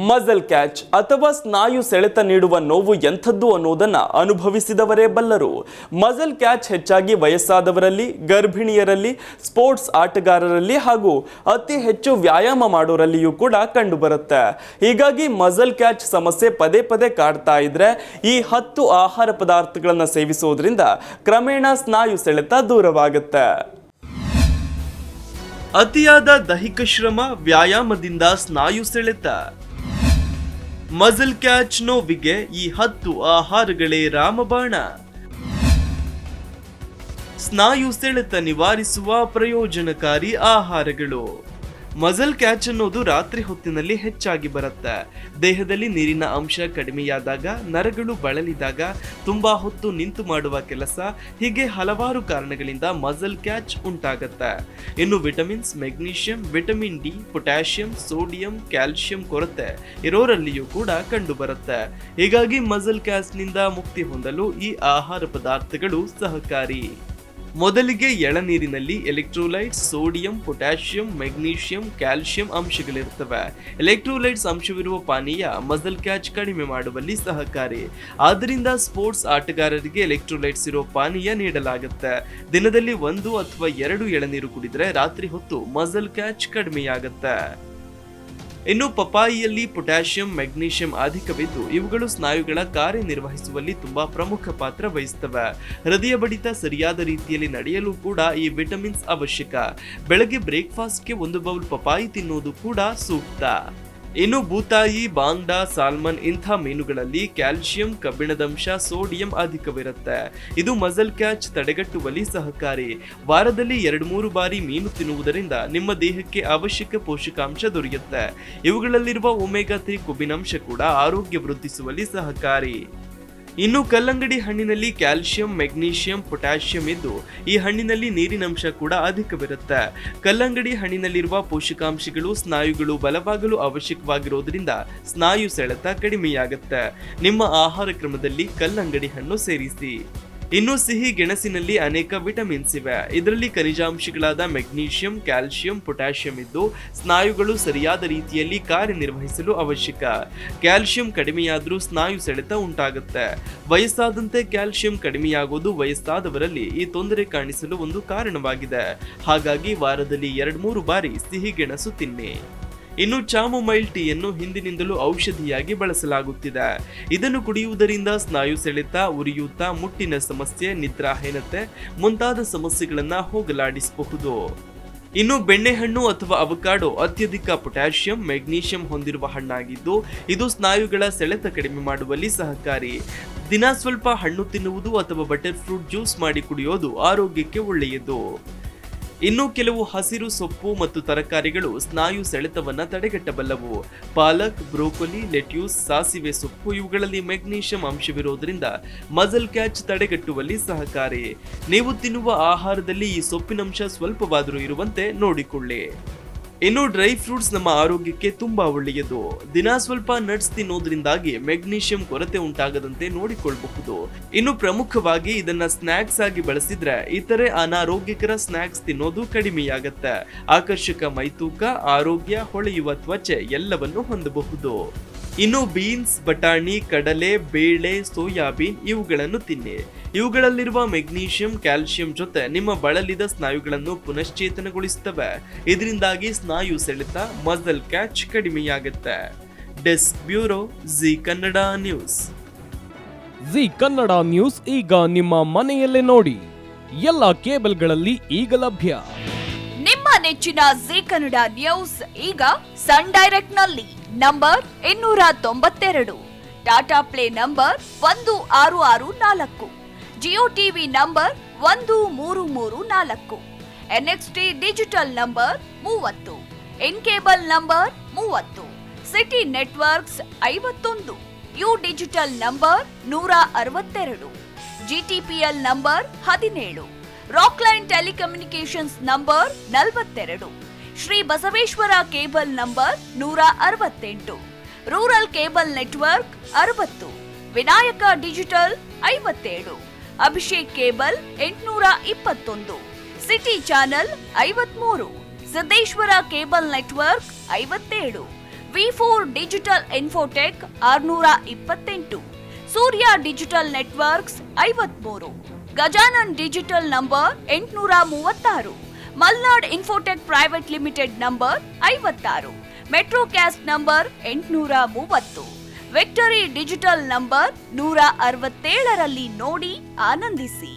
ಮಜಲ್ catch ಅಥವಾ ಸ್ನಾಯು ಸೆಳೆತ ನೀಡುವ ನೋವು ಎಂಥದ್ದು ಅನ್ನೋದನ್ನ ಅನುಭವಿಸಿದವರೇ ಬಲ್ಲರು. ಮಜಲ್ ಕ್ಯಾಚ್ ಹೆಚ್ಚಾಗಿ ವಯಸ್ಸಾದವರಲ್ಲಿ, ಗರ್ಭಿಣಿಯರಲ್ಲಿ, ಸ್ಪೋರ್ಟ್ಸ್ ಆಟಗಾರರಲ್ಲಿ ಹಾಗೂ ಅತಿ ಹೆಚ್ಚು ವ್ಯಾಯಾಮ ಮಾಡೋರಲ್ಲಿಯೂ ಕೂಡ ಕಂಡುಬರುತ್ತೆ. ಹೀಗಾಗಿ ಮಜಲ್ ಕ್ಯಾಚ್ ಸಮಸ್ಯೆ ಪದೇ ಪದೇ ಕಾಡ್ತಾ ಇದ್ರೆ ಈ 10 ಆಹಾರ ಪದಾರ್ಥಗಳನ್ನು ಸೇವಿಸೋದ್ರಿಂದ ಕ್ರಮೇಣ ಸ್ನಾಯು ಸೆಳೆತ ದೂರವಾಗುತ್ತೆ. ಅತಿಯಾದ ದೈಹಿಕ ಶ್ರಮ, ವ್ಯಾಯಾಮದಿಂದ ಸ್ನಾಯು ಸೆಳೆತ. ಮಜಲ್ ಕ್ಯಾಚ್ ನೋವಿಗೆ ಈ 10 ಆಹಾರಗಳೇ ರಾಮಬಾಣ. ಸ್ನಾಯು ಸೆಳೆತ ನಿವಾರಿಸುವ ಪ್ರಯೋಜನಕಾರಿ ಆಹಾರಗಳು. ಮಜಲ್ ಕ್ಯಾಚ್ ಅನ್ನೋದು ರಾತ್ರಿ ಹೊತ್ತಿನಲ್ಲಿ ಹೆಚ್ಚಾಗಿ ಬರುತ್ತೆ. ದೇಹದಲ್ಲಿ ನೀರಿನ ಅಂಶ ಕಡಿಮೆಯಾದಾಗ, ನರಗಳು ಬಳಲಿದಾಗ, ತುಂಬಾ ಹೊತ್ತು ನಿಂತು ಮಾಡುವ ಕೆಲಸ, ಹೀಗೆ ಹಲವಾರು ಕಾರಣಗಳಿಂದ ಮಜಲ್ ಕ್ಯಾಚ್ ಉಂಟಾಗತ್ತೆ. ಇನ್ನು vitamins, magnesium, vitamin D, potassium, sodium, calcium ಕೊರತೆ ಇರೋರಲ್ಲಿಯೂ ಕೂಡ ಕಂಡು ಬರುತ್ತೆ. ಹೀಗಾಗಿ ಮಜಲ್ ಕ್ಯಾಚ್ ನಿಂದ ಮುಕ್ತಿ ಹೊಂದಲು ಈ ಆಹಾರ ಪದಾರ್ಥಗಳು ಸಹಕಾರಿ. ಮೊದಲಿಗೆ ಎಳನೀರಿನಲ್ಲಿ electrolytes, sodium, potassium, magnesium, calcium ಅಂಶಗಳಿರುತ್ತವೆ. ಎಲೆಕ್ಟ್ರೋಲೈಟ್ಸ್ ಅಂಶವಿರುವ ಪಾನೀಯ ಮಜಲ್ ಕ್ಯಾಚ್ ಕಡಿಮೆ ಮಾಡುವಲ್ಲಿ ಸಹಕಾರಿ. ಆದ್ದರಿಂದ ಸ್ಪೋರ್ಟ್ಸ್ ಆಟಗಾರರಿಗೆ ಎಲೆಕ್ಟ್ರೋಲೈಟ್ಸ್ ಇರೋ ಪಾನೀಯ ನೀಡಲಾಗುತ್ತೆ. ದಿನದಲ್ಲಿ 1 ಅಥವಾ 2 ಎಳನೀರು ಕುಡಿದ್ರೆ ರಾತ್ರಿ ಹೊತ್ತು ಮಜಲ್ ಕ್ಯಾಚ್ ಕಡಿಮೆಯಾಗುತ್ತೆ. ಇನ್ನು ಪಪಾಯಿಯಲ್ಲಿ ಪೊಟ್ಯಾಷಿಯಂ, ಮೆಗ್ನೀಷಿಯಂ ಅಧಿಕವಿದ್ದು ಇವುಗಳು ಸ್ನಾಯುಗಳ ಕಾರ್ಯನಿರ್ವಹಿಸುವಲ್ಲಿ ತುಂಬಾ ಪ್ರಮುಖ ಪಾತ್ರ ವಹಿಸುತ್ತವೆ. ಹೃದಯ ಬಡಿತ ಸರಿಯಾದ ರೀತಿಯಲ್ಲಿ ನಡೆಯಲು ಕೂಡ ಈ ವಿಟಮಿನ್ಸ್ ಅವಶ್ಯಕ. ಬೆಳಗ್ಗೆ ಬ್ರೇಕ್ಫಾಸ್ಟ್ಗೆ 1 ಬೌಲ್ ಪಪಾಯಿ ತಿನ್ನುವುದು ಕೂಡ ಸೂಕ್ತ. ಇನ್ನು ಬೂತಾಯಿ, ಬಾಂಗ್ಡಾ, ಸಾಲ್ಮನ್ ಇಂಥ ಮೀನುಗಳಲ್ಲಿ ಕ್ಯಾಲ್ಸಿಯಂ, ಕಬ್ಬಿಣದಂಶ, ಸೋಡಿಯಂ ಅಧಿಕವಿರುತ್ತೆ. ಇದು ಮಜಲ್ ಕ್ಯಾಚ್ ತಡೆಗಟ್ಟುವಲ್ಲಿ ಸಹಕಾರಿ. ವಾರದಲ್ಲಿ 2-3 ಬಾರಿ ಮೀನು ತಿನ್ನುವುದರಿಂದ ನಿಮ್ಮ ದೇಹಕ್ಕೆ ಅವಶ್ಯಕ ಪೋಷಕಾಂಶ ದೊರೆಯುತ್ತೆ. ಇವುಗಳಲ್ಲಿರುವ ಒಮೆಗಾ 3 ಕೊಬ್ಬಿನಂಶ ಕೂಡ ಆರೋಗ್ಯ ವೃದ್ಧಿಸುವಲ್ಲಿ ಸಹಕಾರಿ. ಇನ್ನು ಕಲ್ಲಂಗಡಿ ಹಣ್ಣಿನಲ್ಲಿ ಕ್ಯಾಲ್ಸಿಯಂ, ಮೆಗ್ನೀಷಿಯಂ, ಪೊಟ್ಯಾಷಿಯಂ ಇದ್ದು ಈ ಹಣ್ಣಿನಲ್ಲಿ ನೀರಿನಂಶ ಕೂಡ ಅಧಿಕವಿರುತ್ತೆ. ಕಲ್ಲಂಗಡಿ ಹಣ್ಣಿನಲ್ಲಿರುವ ಪೋಷಕಾಂಶಗಳು ಸ್ನಾಯುಗಳು ಬಲವಾಗಲು ಅವಶ್ಯಕವಾಗಿರೋದ್ರಿಂದ ಸ್ನಾಯು ಸೆಳೆತ ಕಡಿಮೆಯಾಗುತ್ತೆ. ನಿಮ್ಮ ಆಹಾರ ಕ್ರಮದಲ್ಲಿ ಕಲ್ಲಂಗಡಿ ಹಣ್ಣು ಸೇರಿಸಿ. ಇನ್ನು ಸಿಹಿ ಗೆಣಸಿನಲ್ಲಿ ಅನೇಕ ವಿಟಮಿನ್ಸ್ ಇವೆ. ಇದರಲ್ಲಿ ಖನಿಜಾಂಶಗಳಾದ ಮೆಗ್ನೀಷಿಯಂ, ಕ್ಯಾಲ್ಸಿಯಂ, ಪೊಟ್ಯಾಷಿಯಂ ಇದ್ದು ಸ್ನಾಯುಗಳು ಸರಿಯಾದ ರೀತಿಯಲ್ಲಿ ಕಾರ್ಯನಿರ್ವಹಿಸಲು ಅವಶ್ಯಕ. ಕ್ಯಾಲ್ಸಿಯಂ ಕಡಿಮೆಯಾದರೂ ಸ್ನಾಯು ಸೆಳೆತ ಉಂಟಾಗುತ್ತೆ. ವಯಸ್ಸಾದಂತೆ ಕ್ಯಾಲ್ಸಿಯಂ ಕಡಿಮೆಯಾಗೋದು ವಯಸ್ಸಾದವರಲ್ಲಿ ಈ ತೊಂದರೆ ಕಾಣಿಸಲು ಒಂದು ಕಾರಣವಾಗಿದೆ. ಹಾಗಾಗಿ ವಾರದಲ್ಲಿ 2-3 ಬಾರಿ ಸಿಹಿ ಗೆಣಸು ತಿನ್ನಿ. ಇನ್ನು ಚಾಮೊಮೈಲ್ ಟೀಯನ್ನು ಹಿಂದಿನಿಂದಲೂ ಔಷಧಿಯಾಗಿ ಬಳಸಲಾಗುತ್ತಿದೆ. ಇದನ್ನು ಕುಡಿಯುವುದರಿಂದ ಸ್ನಾಯು ಸೆಳೆತ, ಉರಿಯೂತ, ಮುಟ್ಟಿನ ಸಮಸ್ಯೆ, ನಿದ್ರಾಹೀನತೆ ಮುಂತಾದ ಸಮಸ್ಯೆಗಳನ್ನ ಹೋಗಲಾಡಿಸಬಹುದು. ಇನ್ನು ಬೆಣ್ಣೆಹಣ್ಣು ಅಥವಾ ಅವಕಾಡೋ ಅತ್ಯಧಿಕ ಪೊಟ್ಯಾಷಿಯಂ, ಮೆಗ್ನೀಷಿಯಂ ಹೊಂದಿರುವ ಹಣ್ಣಾಗಿದ್ದು ಇದು ಸ್ನಾಯುಗಳ ಸೆಳೆತ ಕಡಿಮೆ ಮಾಡುವಲ್ಲಿ ಸಹಕಾರಿ. ದಿನ ಸ್ವಲ್ಪ ಹಣ್ಣು ತಿನ್ನುವುದು ಅಥವಾ ಬಟರ್ ಫ್ರೂಟ್ ಜ್ಯೂಸ್ ಮಾಡಿ ಕುಡಿಯೋದು ಆರೋಗ್ಯಕ್ಕೆ ಒಳ್ಳೆಯದು. ಇನ್ನು ಕೆಲವು ಹಸಿರು ಸೊಪ್ಪು ಮತ್ತು ತರಕಾರಿಗಳು ಸ್ನಾಯು ಸೆಳೆತವನ್ನ ತಡೆಗಟ್ಟಬಲ್ಲವು. ಪಾಲಕ್, ಬ್ರೋಕೊಲಿ, ಲೆಟ್ಯೂಸ್, ಸಾಸಿವೆ ಸೊಪ್ಪು ಇವುಗಳಲ್ಲಿ ಮೆಗ್ನೀಷಿಯಂ ಅಂಶವಿರೋದ್ರಿಂದ ಮಜಲ್ ಕ್ಯಾಚ್ ತಡೆಗಟ್ಟುವಲ್ಲಿ ಸಹಕಾರಿ. ನೀವು ತಿನ್ನುವ ಆಹಾರದಲ್ಲಿ ಈ ಸೊಪ್ಪಿನಂಶ ಸ್ವಲ್ಪವಾದರೂ ಇರುವಂತೆ ನೋಡಿಕೊಳ್ಳಿ. ಇನ್ನು ಡ್ರೈ ಫ್ರೂಟ್ಸ್ ನಮ್ಮ ಆರೋಗ್ಯಕ್ಕೆ ತುಂಬಾ ಒಳ್ಳೆಯದು. ದಿನ ಸ್ವಲ್ಪ ನಟ್ಸ್ ತಿನ್ನೋದ್ರಿಂದಾಗಿ ಮೆಗ್ನೀಷಿಯಂ ಕೊರತೆ ಉಂಟಾಗದಂತೆ ನೋಡಿಕೊಳ್ಳಬಹುದು. ಇನ್ನು ಪ್ರಮುಖವಾಗಿ ಇದನ್ನ ಸ್ನಾಕ್ಸ್ ಆಗಿ ಬಳಸಿದ್ರೆ ಇತರೆ ಅನಾರೋಗ್ಯಕರ ಸ್ನಾಕ್ಸ್ ತಿನ್ನೋದು ಕಡಿಮೆಯಾಗತ್ತೆ. ಆಕರ್ಷಕ ಮೈತೂಕ, ಆರೋಗ್ಯ, ಹೊಳೆಯುವ ತ್ವಚೆ ಎಲ್ಲವನ್ನು ಹೊಂದಬಹುದು. ಇನ್ನು ಬೀನ್ಸ್, ಬಟಾಣಿ, ಕಡಲೆ, ಬೇಳೆ, ಸೋಯಾಬೀನ್ ಇವುಗಳನ್ನು ತಿನ್ನಿ. ಇವುಗಳಲ್ಲಿರುವ ಮೆಗ್ನೀಷಿಯಂ, ಕ್ಯಾಲ್ಸಿಯಂ ಜೊತೆ ನಿಮ್ಮ ಬಳಲಿದ ಸ್ನಾಯುಗಳನ್ನು ಪುನಶ್ಚೇತನಗೊಳಿಸುತ್ತವೆ. ಇದರಿಂದಾಗಿ ಸ್ನಾಯು ಸೆಳೆತ, ಮಜಲ್ ಕ್ಯಾಚ್ ಕಡಿಮೆಯಾಗುತ್ತೆ. Desk bureau, G Kannada news. G Kannada News ಈಗ ನಿಮ್ಮ ಮನೆಯಲ್ಲೇ ನೋಡಿ. ಎಲ್ಲ ಕೇಬಲ್ಗಳಲ್ಲಿ ಈಗ ಲಭ್ಯ. ನಿಮ್ಮ ನೆಚ್ಚಿನ ಜಿ ಕನ್ನಡ ನ್ಯೂಸ್ ಈಗ ಸನ್ ಡೈರೆಕ್ಟ್ ನಲ್ಲಿ number 292, Tata Play number 1664, Jio TV number 1334, NXT Digital number 30, N Cable number 30, City Networks 51, U Digital number 162, GTPL number 17, Rockline Telecommunications number 42, Shri Basaveshwara Cable number 168, Rural Cable Network 60, Vinayaka Digital 57, Abhishek Cable 821, City Channel 53, Siddeshwara Cable Network 57, ವಿ4 Digital Infotech 628, Surya Digital Networks 53, Gajanan digital number 836, Malnad Infotech Private Limited number 56, Metrocast number 830, Victory Digital number 167ರಲ್ಲಿ ನೋಡಿ ಆನಂದಿಸಿ.